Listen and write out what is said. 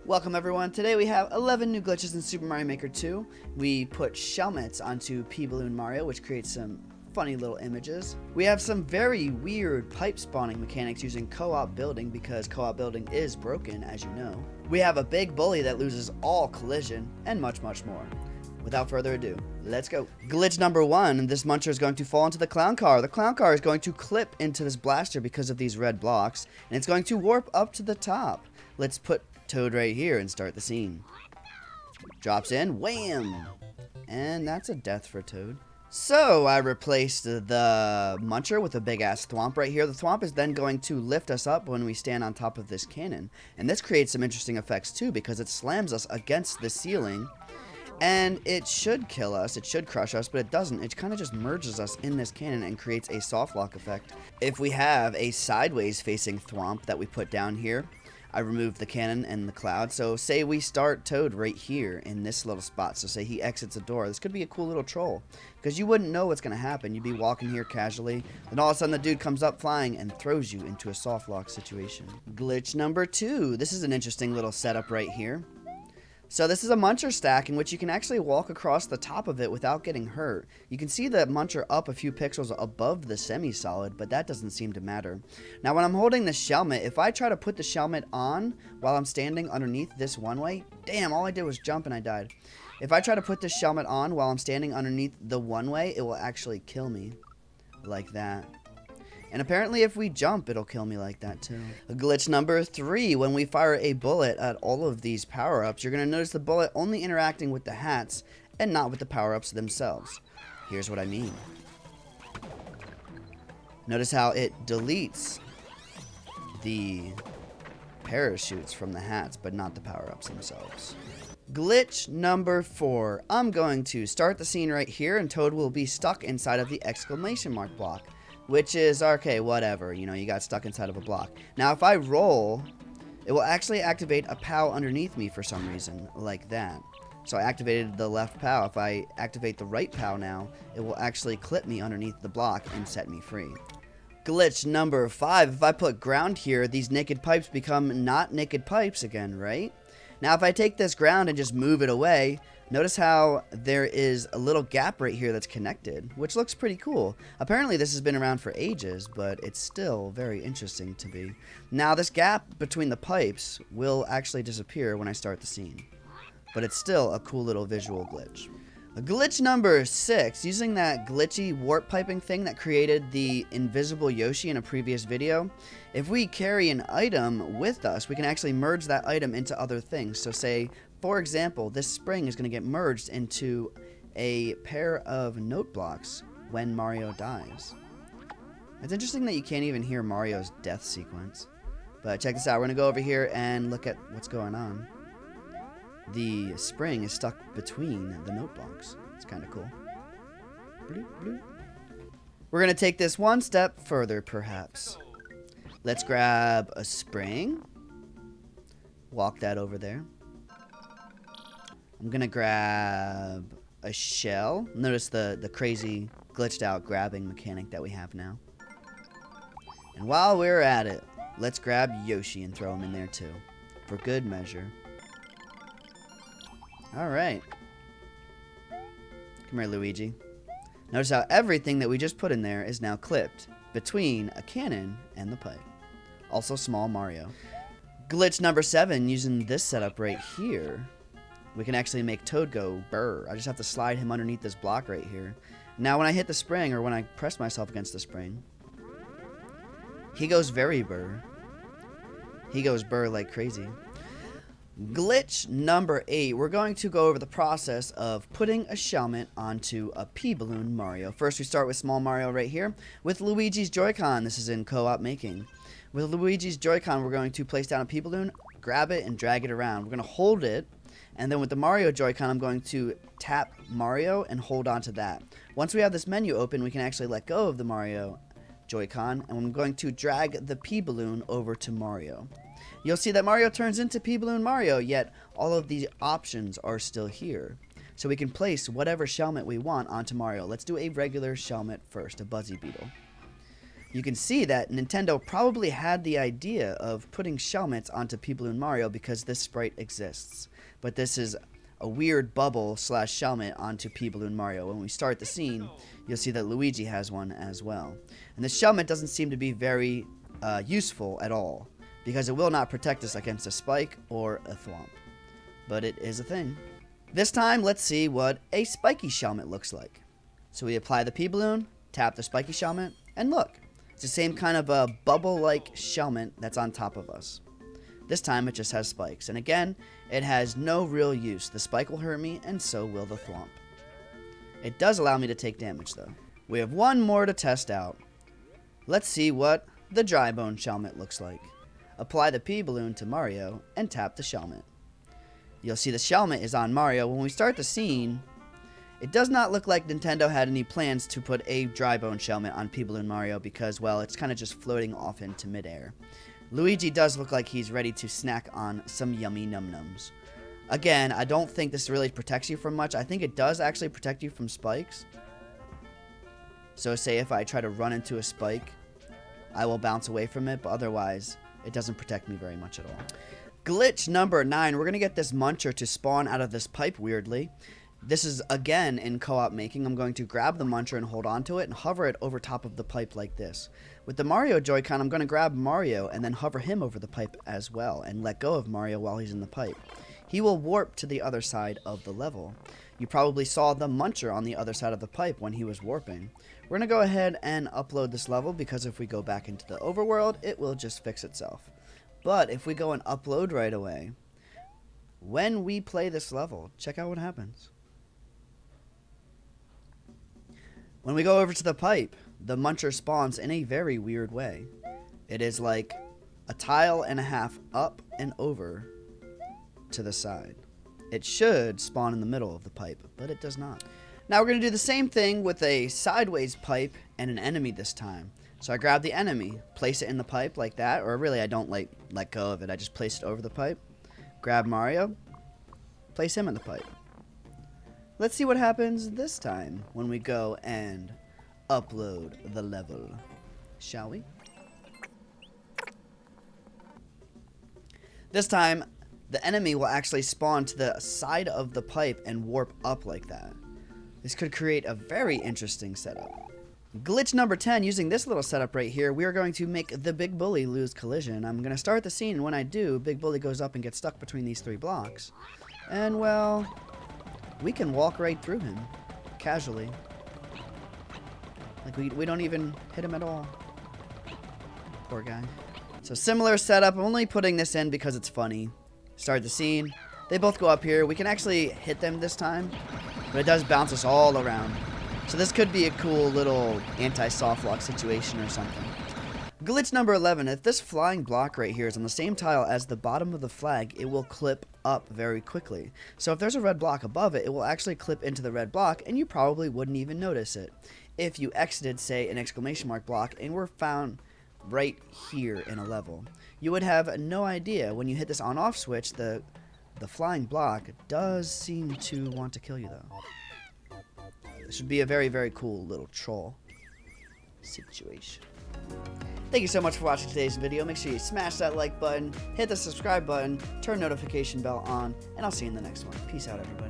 Welcome everyone. Today we have 11 new glitches in Super Mario Maker 2. We put Shellmets onto PBalloon Mario, which creates some funny little images. We have some very weird pipe spawning mechanics using co-op building because co-op building is broken, as you know. We have a big bully that loses all collision, and much more. Without further ado, let's go. Glitch number 1, this Muncher is going to fall into the clown car. The clown car is going to clip into this blaster because of these red blocks, and it's going to warp up to the top. Let's put Toad right here and start the scene. Drops in, wham! And that's a death for Toad. So I replaced the Muncher with a big ass thwomp right here. The thwomp is then going to lift us up when we stand on top of this cannon. And this creates some interesting effects too because it slams us against the ceiling. And it should kill us, it should crush us, but it doesn't. It kind of just merges us in this cannon and creates a soft lock effect. If we have a sideways facing thwomp that we put down here, I removed the cannon and the cloud. So say we start Toad right here in this little spot. So say he exits a door. This could be a cool little troll because you wouldn't know what's going to happen. You'd be walking here casually. Then all of a sudden the dude comes up flying and throws you into a soft lock situation. Glitch number 2. This is an interesting little setup right here. So this is a Muncher Stack in which you can actually walk across the top of it without getting hurt. You can see the Muncher up a few pixels above the semi-solid, but that doesn't seem to matter. Now when I'm holding the Shelmet, if I try to put the Shelmet on while I'm standing underneath this one way, damn, all I did was jump and I died. If I try to put the Shelmet on while I'm standing underneath the one way, it will actually kill me. Like that. And apparently if we jump, it'll kill me like that too. Glitch number 3, when we fire a bullet at all of these power-ups, you're going to notice the bullet only interacting with the hats and not with the power-ups themselves. Here's what I mean. Notice how it deletes the parachutes from the hats, but not the power-ups themselves. Glitch number 4. I'm going to start the scene right here, and Toad will be stuck inside of the exclamation mark block. Which is, okay, whatever, you know, you got stuck inside of a block. Now, if I roll, it will actually activate a POW underneath me for some reason, like that. So I activated the left POW. If I activate the right POW now, it will actually clip me underneath the block and set me free. Glitch number 5, if I put ground here, these naked pipes become not naked pipes again, right? Now, if I take this ground and just move it away, notice how there is a little gap right here that's connected, which looks pretty cool. Apparently this has been around for ages, but it's still very interesting to me. Now this gap between the pipes will actually disappear when I start the scene, but it's still a cool little visual glitch. Glitch number 6, using that glitchy warp piping thing that created the invisible Yoshi in a previous video. If we carry an item with us, we can actually merge that item into other things. So say, for example, this spring is going to get merged into a pair of note blocks when Mario dies. It's interesting that you can't even hear Mario's death sequence. But check this out, we're going to go over here and look at what's going on. The spring is stuck between the note blocks. It's kind of cool. Bloop, bloop. We're going to take this one step further, perhaps. Let's grab a spring. Walk that over there. I'm going to grab a shell. Notice the crazy glitched out grabbing mechanic that we have now. And while we're at it, let's grab Yoshi and throw him in there too. For good measure. Alright. Come here, Luigi. Notice how everything that we just put in there is now clipped between a cannon and the pipe. Also small Mario. Glitch number 7, using this setup right here, we can actually make Toad go Burrrr. I just have to slide him underneath this block right here. Now when I hit the spring, or when I press myself against the spring, he goes very Burrrr. He goes Burrrr like crazy. Glitch number 8, we're going to go over the process of putting a Shelmet onto a PBalloon Mario. First we start with small Mario right here with Luigi's Joy-Con. This is in co-op making. With Luigi's Joy-Con, we're going to place down a PBalloon, grab it, and drag it around. We're going to hold it, and then with the Mario Joy-Con, I'm going to tap Mario and hold on to that. Once we have this menu open, we can actually let go of the Mario Joy-Con, and I'm going to drag the PBalloon over to Mario. You'll see that Mario turns into PBalloon Mario, yet all of these options are still here. So we can place whatever Shelmet we want onto Mario. Let's do a regular Shelmet first, a Buzzy Beetle. You can see that Nintendo probably had the idea of putting Shellmets onto PBalloon Mario because this sprite exists. But this is a weird bubble / Shelmet onto PBalloon Mario. When we start the scene, you'll see that Luigi has one as well. And the Shelmet doesn't seem to be very useful at all, because it will not protect us against a spike or a thwomp. But it is a thing. This time, let's see what a Spiky Shellmet looks like. So we apply the PBalloon, tap the Spiky Shellmet, and look. It's the same kind of a bubble-like Shelmet that's on top of us. This time it just has spikes, and again, it has no real use. The spike will hurt me, and so will the thwomp. It does allow me to take damage, though. We have one more to test out. Let's see what the dry Bone Shellmet looks like. Apply the PBalloon to Mario, and tap the Shelmet. You'll see the Shelmet is on Mario. When we start the scene, it does not look like Nintendo had any plans to put a dry Bone Shellmet on PBalloon Mario because, well, it's kind of just floating off into midair. Luigi does look like he's ready to snack on some yummy num-nums. Again, I don't think this really protects you from much. I think it does actually protect you from spikes. So say if I try to run into a spike, I will bounce away from it, but otherwise, it doesn't protect me very much at all. Glitch number 9. We're going to get this Muncher to spawn out of this pipe weirdly. This is, again, in co-op making. I'm going to grab the Muncher and hold onto it and hover it over top of the pipe like this. With the Mario Joy-Con, I'm going to grab Mario and then hover him over the pipe as well and let go of Mario while he's in the pipe. He will warp to the other side of the level. You probably saw the Muncher on the other side of the pipe when he was warping. We're going to go ahead and upload this level because if we go back into the overworld, it will just fix itself. But if we go and upload right away, when we play this level, check out what happens. When we go over to the pipe, the Muncher spawns in a very weird way. It is like a tile and a half up and over to the side. It should spawn in the middle of the pipe, but it does not. Now we're going to do the same thing with a sideways pipe and an enemy this time. So I grab the enemy, place it in the pipe like that, or really I don't let go of it. I just place it over the pipe. Grab Mario, place him in the pipe. Let's see what happens this time when we go and upload the level, shall we? This time, the enemy will actually spawn to the side of the pipe and warp up like that. This could create a very interesting setup. Glitch number 10, using this little setup right here, we are going to make the Big Bully lose collision. I'm going to start the scene, and when I do, Big Bully goes up and gets stuck between these 3 blocks. And, well, we can walk right through him, casually. Like, we don't even hit him at all. Poor guy. So, similar setup. I'm only putting this in because it's funny. Start the scene. They both go up here. We can actually hit them this time, but it does bounce us all around. So this could be a cool little anti-soft lock situation or something. Glitch number 11. If this flying block right here is on the same tile as the bottom of the flag, it will clip up very quickly. So if there's a red block above it, it will actually clip into the red block, and you probably wouldn't even notice it. If you exited, say, an exclamation mark block and were found right here in a level, you would have no idea. When you hit this on-off switch, the flying block does seem to want to kill you, though. This would be a very, very cool little troll situation. Thank you so much for watching today's video. Make sure you smash that like button, hit the subscribe button, turn notification bell on, and I'll see you in the next one. Peace out, everybody.